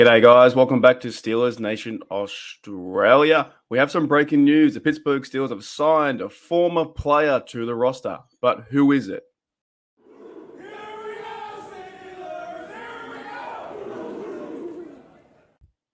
G'day guys, welcome back to Steelers Nation Australia. We have some breaking news. The Pittsburgh Steelers have signed a former player to the roster, but who is it?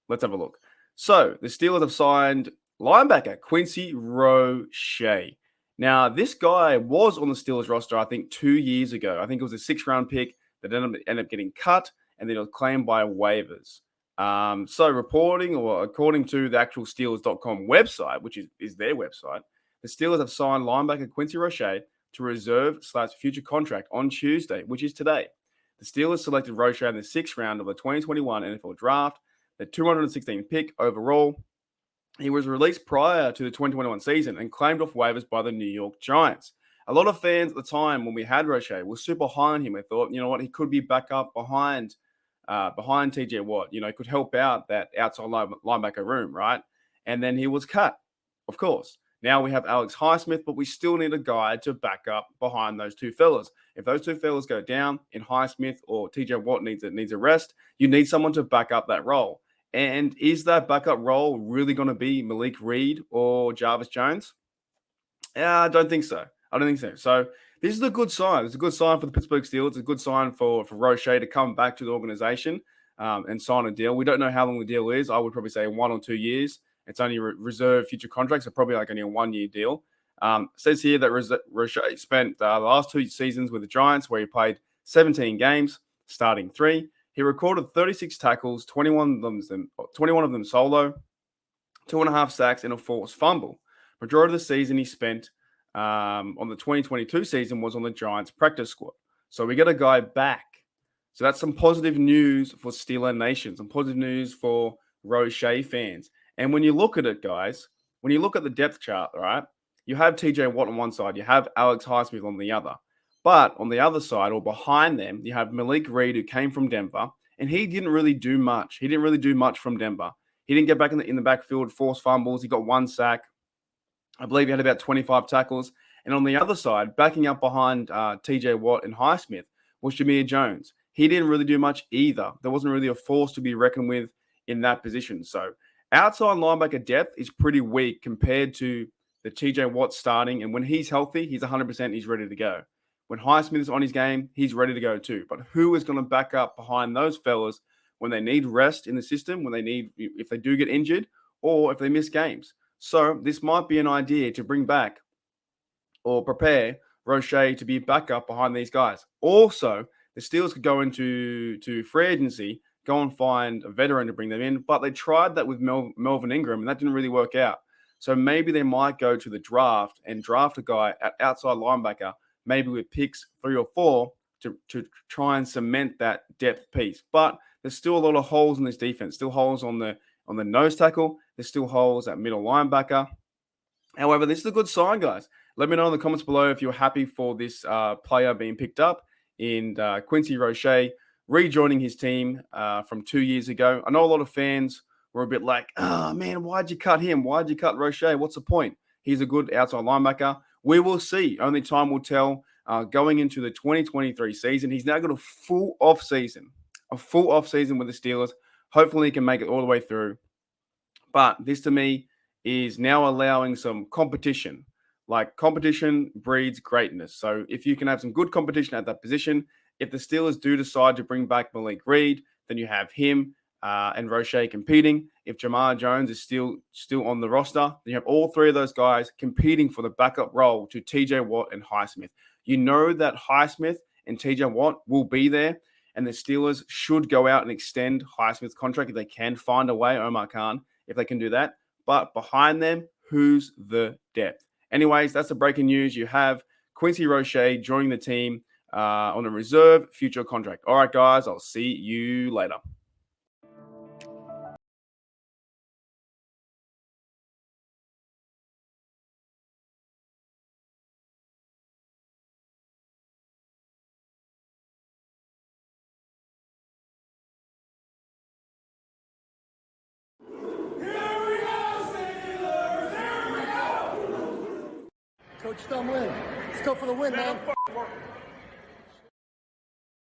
Let's have a look. So the Steelers have signed linebacker Quincy Roche. Now, this guy was on the Steelers roster, I think, 2 years ago. I think it was a 6th-round pick that ended up getting cut, and then it was claimed by waivers. So reporting, or according to the actual Steelers.com website, which is their website, the Steelers have signed linebacker Quincy Roche to reserve/future contract on Tuesday, which is today. The Steelers selected Roche in the 6th round of the 2021 NFL Draft, the 216th pick overall. He was released prior to the 2021 season and claimed off waivers by the New York Giants. A lot of fans at the time when we had Roche were super high on him. They thought, you know what, he could be back up behind TJ Watt, could help out that outside linebacker room, right? And then he was cut, of course. Now we have Alex Highsmith, but we still need a guy to back up behind those two fellas. If those two fellas go down and Highsmith or TJ Watt needs a rest, you need someone to back up that role. And is that backup role really going to be Malik Reed or Jarvis Jones? I don't think so. So this is a good sign. It's a good sign for the Pittsburgh Steelers. It's a good sign for Roche to come back to the organization and sign a deal. We don't know how long the deal is. I would probably say 1 or 2 years. It's only reserved future contracts, so probably like only a 1-year deal. Says here that Roche spent the last 2 seasons with the Giants, where he played 17 games, starting 3. He recorded 36 tackles, 21 of them solo, 2.5 sacks, and a forced fumble. Majority of the season he spent on the 2022 season was on the Giants practice squad. So we get a guy back. So that's some positive news for Steeler Nation, some positive news for Roche fans. And when you look at it, guys, when you look at the depth chart, right, you have TJ Watt on one side, you have Alex Highsmith on the other. But on the other side, or behind them, you have Malik Reed, who came from Denver, and he didn't really do much. He didn't really do much from Denver. He didn't get back in the backfield, forced fumbles. He got 1 sack. I believe he had about 25 tackles. And on the other side, backing up behind TJ Watt and Highsmith, was Jameer Jones. He didn't really do much either. There wasn't really a force to be reckoned with in that position. So outside linebacker depth is pretty weak compared to the TJ Watt starting. And when he's healthy, he's 100%, he's ready to go. When Highsmith is on his game, he's ready to go too. But who is going to back up behind those fellas when they need rest in the system, if they do get injured, or if they miss games? So this might be an idea to bring back or prepare Roche to be backup behind these guys. Also, the Steelers could go into free agency, go and find a veteran to bring them in, but they tried that with Melvin Ingram, and that didn't really work out. So maybe they might go to the draft and draft a guy at outside linebacker, maybe with picks 3 or 4, to try and cement that depth piece. But there's still a lot of holes in this defense, still holes on the nose tackle. There's still holes at middle linebacker. However, this is a good sign, guys. Let me know in the comments below if you're happy for this player being picked up in Quincy Roche rejoining his team from 2 years ago. I know a lot of fans were a bit like, oh, man, why'd you cut him? Why'd you cut Roche? What's the point? He's a good outside linebacker. We will see. Only time will tell. Going into the 2023 season, he's now got a full off season with the Steelers. Hopefully he can make it all the way through. But this to me is now allowing some competition. Like, competition breeds greatness. So if you can have some good competition at that position, if the Steelers do decide to bring back Malik Reed, then you have him and Roche competing. If Jamar Jones is still on the roster, then you have all 3 of those guys competing for the backup role to TJ Watt and Highsmith. You know that Highsmith and TJ Watt will be there, and the Steelers should go out and extend Highsmith's contract if they can find a way. Omar Khan, if they can do that. But behind them, who's the depth? Anyways, that's the breaking news. You have Quincy Roche joining the team on a reserve future contract. All right, guys, I'll see you later. Coach Stumlin, let's go for the win, man.